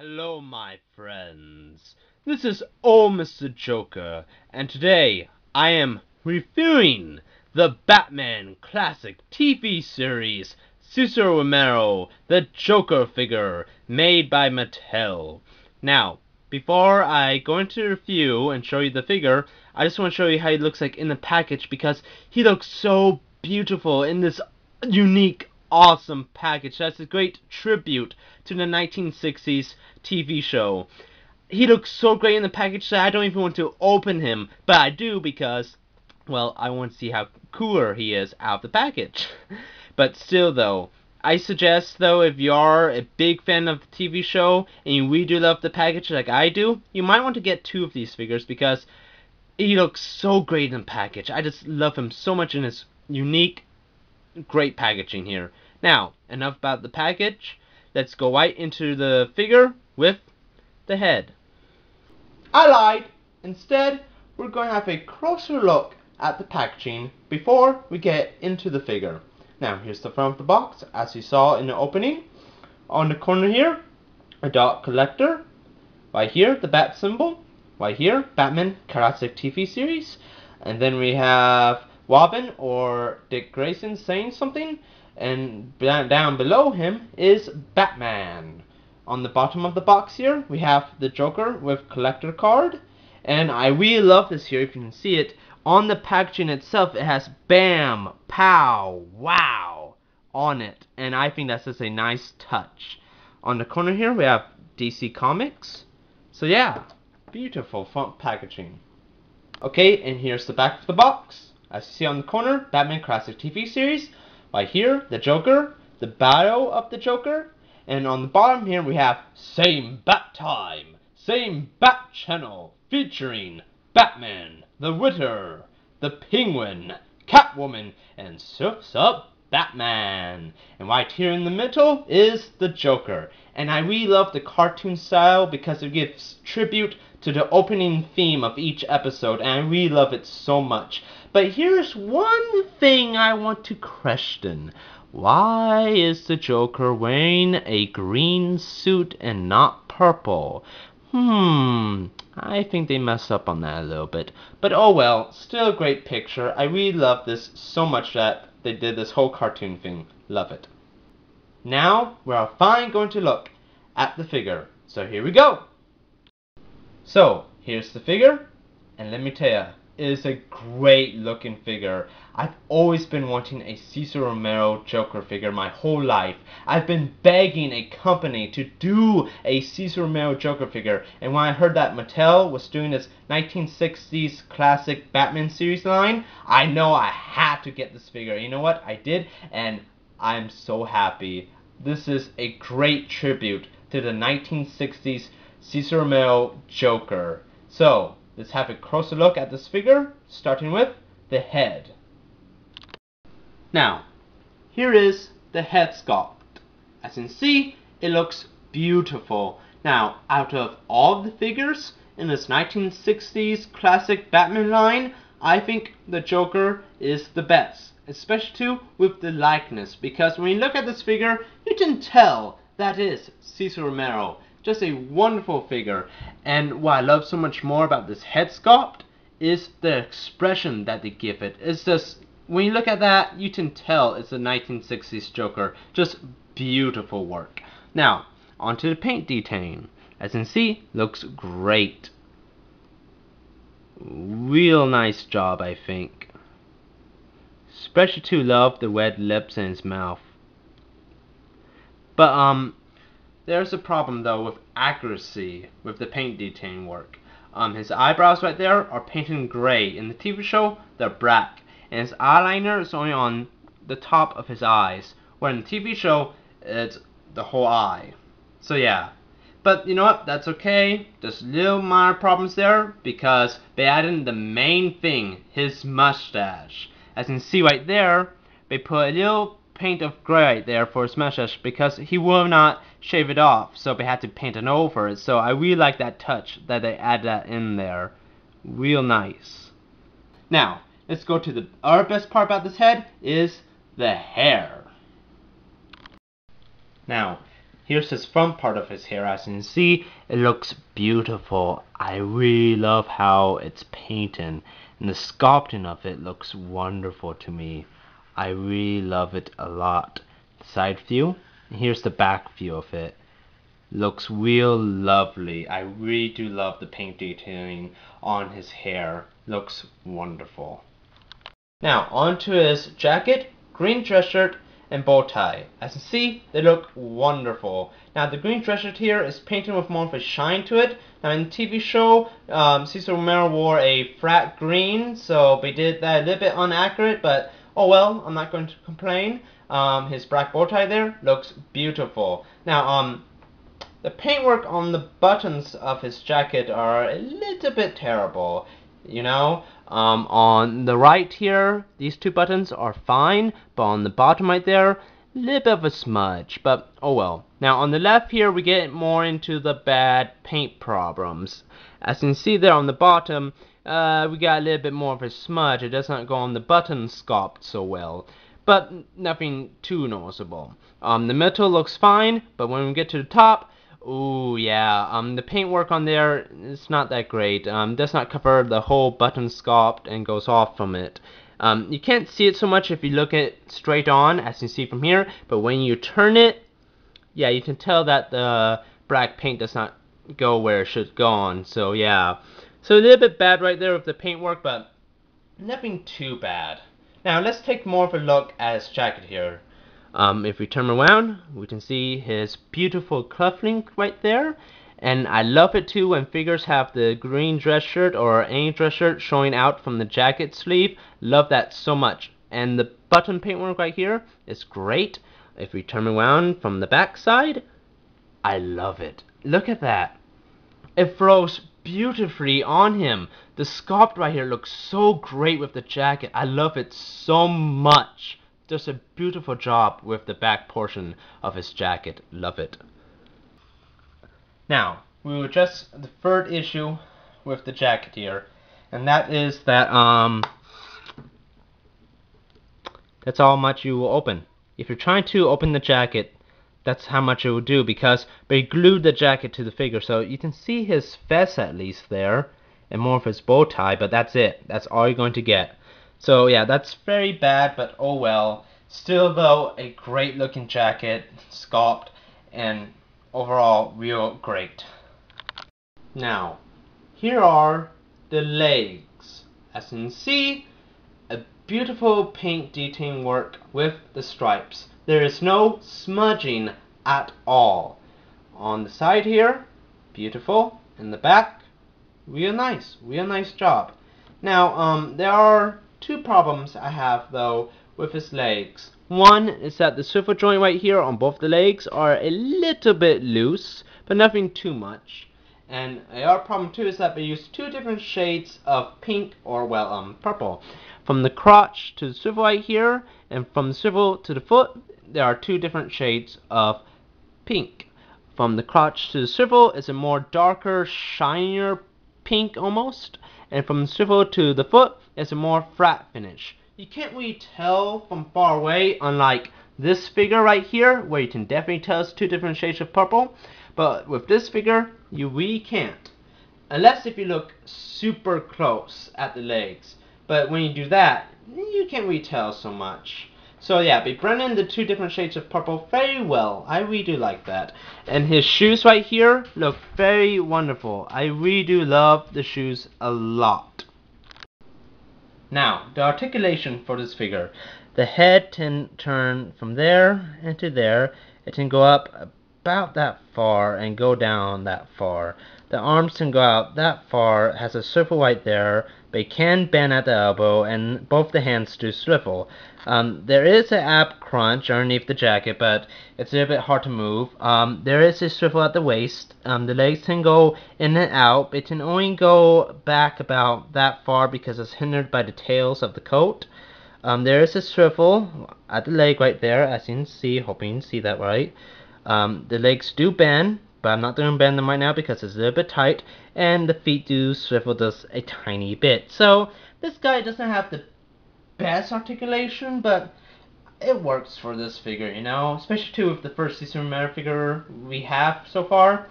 Hello, my friends. This is old Mr.Joker, and today I am reviewing the Batman classic TV series Cesar Romero, the Joker figure made by Mattel. Now, before I go into the review and show you the figure, I just want to show you how he looks like in the package because he looks so beautiful in this unique, awesome package. That's a great tribute to the 1960s TV show. He looks so great in the package that I don't even want to open him, but I do because, well, I want to see how cooler he is out of the package. But still, though, I suggest, though, if you are a big fan of the TV show and you really do love the package like I do, you might want to get two of these figures because he looks so great in the package. I just love him so much in his unique, great packaging here. Now, enough about the package. Let's go right into the figure with the head. I lied. Instead, we're going to have a closer look at the packaging before we get into the figure. Now, here's the front of the box, as you saw in the opening. On the corner here, a dot collector. Right here, the bat symbol. Right here, Batman classic TV series. And then we have Robin or Dick Grayson saying something. And down below him is Batman. On the bottom of the box here, we have the Joker with collector card. And I really love this here, if you can see it. On the packaging itself, it has BAM, POW, WOW on it. And I think that's just a nice touch. On the corner here, we have DC Comics. So yeah, beautiful front packaging. Okay, and here's the back of the box. As you see on the corner, Batman Classic TV Series. Right here, the Joker, the bio of the Joker, and on the bottom here we have Same Bat Time, Same Bat Channel, featuring Batman, the Riddler, the Penguin, Catwoman, and Surf's Up Batman. And right here in the middle is the Joker. And I really love the cartoon style because it gives tribute to the opening theme of each episode, and I really love it so much. But here's one thing I want to question. Why is the Joker wearing a green suit and not purple? I think they messed up on that a little bit. But oh well, still a great picture. I really love this so much that they did this whole cartoon thing. Love it. Now, we're finally going to look at the figure. So here we go. So, here's the figure. And let me tell you, it is a great looking figure. I've always been wanting a Cesar Romero Joker figure my whole life. I've been begging a company to do a Cesar Romero Joker figure, and when I heard that Mattel was doing this 1960s classic Batman series line, I know I had to get this figure. You know what? I did, and I'm so happy. This is a great tribute to the 1960s Cesar Romero Joker. So, let's have a closer look at this figure, starting with the head. Now, here is the head sculpt. As you can see, it looks beautiful. Now, out of all the figures in this 1960s classic Batman line, I think the Joker is the best. Especially too with the likeness, because when you look at this figure, you can tell that is Cesar Romero. Just a wonderful figure. And what I love so much more about this head sculpt is the expression that they give it. It's just, when you look at that, you can tell it's a 1960s Joker. Just beautiful work. Now, onto the paint detailing. As you can see, looks great. Real nice job, I think. Especially to love the red lips and his mouth. But there's a problem though with accuracy with the paint detailing work. His eyebrows right there are painted gray. In the TV show, they're black. And his eyeliner is only on the top of his eyes. Where in the TV show, it's the whole eye. So yeah. But you know what? That's okay. Just little minor problems there because they added in the main thing, his mustache. As you can see right there, they put a little paint of gray right there for his mustache because he will not shave it off, so they had to paint it over it. So I really like that touch that they add that in there. Real nice. Now, let's go to the other best part about this head is the hair. Now, here's his front part of his hair. As you can see, it looks beautiful. I really love how it's painted, and the sculpting of it looks wonderful to me. I really love it a lot. Side view, here's the back view of it. Looks real lovely. I really do love the paint detailing on his hair. Looks wonderful. Now onto his jacket, green dress shirt, and bow tie. As you see, they look wonderful. Now the green dress shirt here is painted with more of a shine to it. Now in the TV show, Cesar Romero wore a flat green, so they did that a little bit inaccurate, but oh well, I'm not going to complain. His black bow tie there looks beautiful. Now the paintwork on the buttons of his jacket are a little bit terrible. You know, on the right here, these two buttons are fine, but on the bottom right there, a little bit of a smudge, but oh well. Now on the left here, we get more into the bad paint problems. As you can see there on the bottom, we got a little bit more of a smudge. It does not go on the button sculpt so well, but nothing too noticeable. The middle looks fine, but when we get to the top, ooh, yeah, the paintwork on there is not that great. Does not cover the whole button sculpt and goes off from it. You can't see it so much if you look at it straight on, as you see from here, but when you turn it, yeah, you can tell that the black paint does not go where it should go on, so yeah. So a little bit bad right there with the paintwork, but nothing too bad. Now let's take more of a look at his jacket here. If we turn around, we can see his beautiful cufflink right there. And I love it too when figures have the green dress shirt or any dress shirt showing out from the jacket sleeve. Love that so much. And the button paintwork right here is great. If we turn around from the back side, I love it. Look at that. It flows beautifully on him. The sculpt right here looks so great with the jacket. I love it so much. Does a beautiful job with the back portion of his jacket. Love it. Now, we will address the third issue with the jacket here, and that is that that's how much you will open. If you're trying to open the jacket, that's how much it will do, because they glued the jacket to the figure, so you can see his vest at least there, and more of his bow tie, but that's it. That's all you're going to get. So yeah, that's very bad, but oh well. Still though, a great looking jacket, sculpt, and overall real great. Now, here are the legs. As you can see, a beautiful paint detailing work with the stripes. There is no smudging at all. On the side here, beautiful. In the back, real nice job. Now, there are two problems I have though with his legs. One is that the swivel joint right here on both the legs are a little bit loose, but nothing too much. And the other problem too is that they use two different shades of pink, or well, purple. From the crotch to the swivel right here, and from the swivel to the foot, there are two different shades of pink. From the crotch to the swivel is a more darker, shinier pink almost, and from the swivel to the foot is a more flat finish. You can't really tell from far away, unlike this figure right here, where you can definitely tell it's two different shades of purple. But with this figure, you really can't. Unless if you look super close at the legs. But when you do that, you can't really tell so much. So yeah, they blend in the two different shades of purple very well. I really do like that. And his shoes right here look very wonderful. I really do love the shoes a lot. Now, the articulation for this figure. The head can turn from there into there. It can go up about that far and go down that far. The arms can go out that far, has a swivel right there. They can bend at the elbow, and both the hands do swivel. There is an ab crunch underneath the jacket, but it's a little bit hard to move. There is a swivel at the waist. The legs can go in and out. It can only go back about that far because it's hindered by the tails of the coat. There is a swivel at the leg right there, as you can see. Hoping you can see that right. The legs do bend, but I'm not going to bend them right now because it's a little bit tight, and the feet do swivel just a tiny bit. So this guy doesn't have the best articulation, but it works for this figure, you know, especially too with the first Cesar Romero figure we have so far.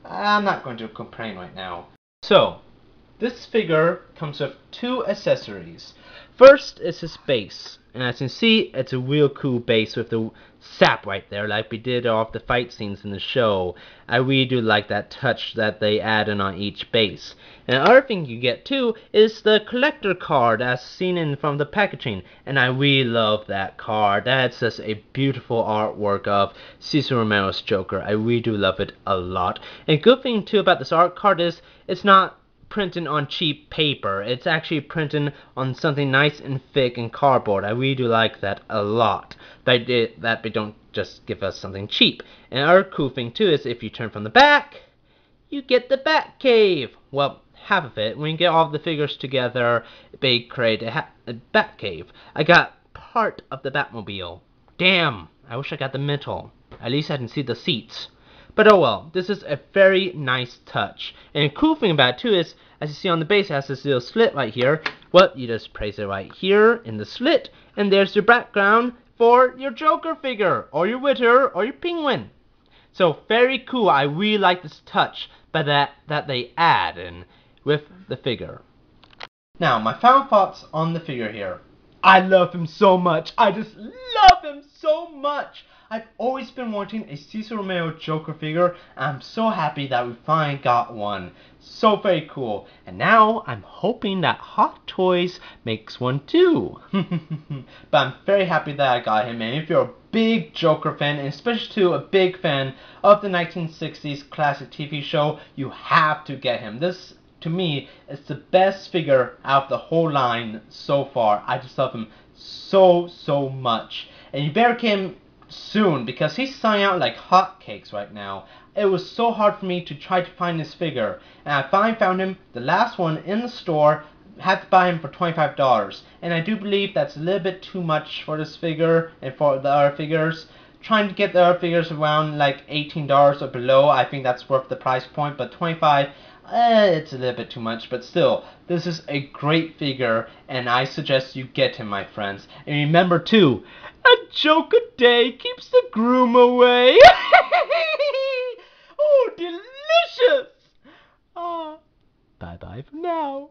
I'm not going to complain right now. So, this figure comes with two accessories. First is his base, and as you can see, it's a real cool base with the sap right there, like we did off the fight scenes in the show. I really do like that touch that they added on each base. And the other thing you get too is the collector card as seen in from the packaging, and I really love that card. That's just a beautiful artwork of Cesar Romero's Joker. I really do love it a lot. And good thing too about this art card is it's not printed on cheap paper. It's actually printed on something nice and thick and cardboard. I really do like that a lot. That they don't just give us something cheap. And another cool thing too is if you turn from the back, you get the Bat Cave. Well, half of it. When you get all the figures together, they create a Bat Cave. I got part of the Batmobile. Damn, I wish I got the middle. At least I can see the seats. But oh well, this is a very nice touch. And the cool thing about it too is, as you see on the base, it has this little slit right here. Well, you just place it right here in the slit, and there's your background for your Joker figure, or your Witter, or your Penguin. So very cool. I really like this touch that they add in with the figure. Now, my final thoughts on the figure here. I love him so much. I just love him so much. I've always been wanting a Cesar Romero Joker figure, and I'm so happy that we finally got one. So very cool. And now I'm hoping that Hot Toys makes one too. But I'm very happy that I got him, and if you're a big Joker fan, and especially too a big fan of the 1960s classic TV show, you have to get him. This, to me, is the best figure out of the whole line so far. I just love him so much. And you better get him soon, because he's selling out like hotcakes right now. It was so hard for me to try to find this figure, and I finally found him, the last one in the store. Had to buy him for $25, and I do believe that's a little bit too much for this figure and for the other figures. Trying to get the other figures around like $18 or below, I think that's worth the price point, but $25, it's a little bit too much. But still, this is a great figure, and I suggest you get him, my friends. And remember too, a joke a day keeps the groom away. Oh, delicious! Bye-bye for now.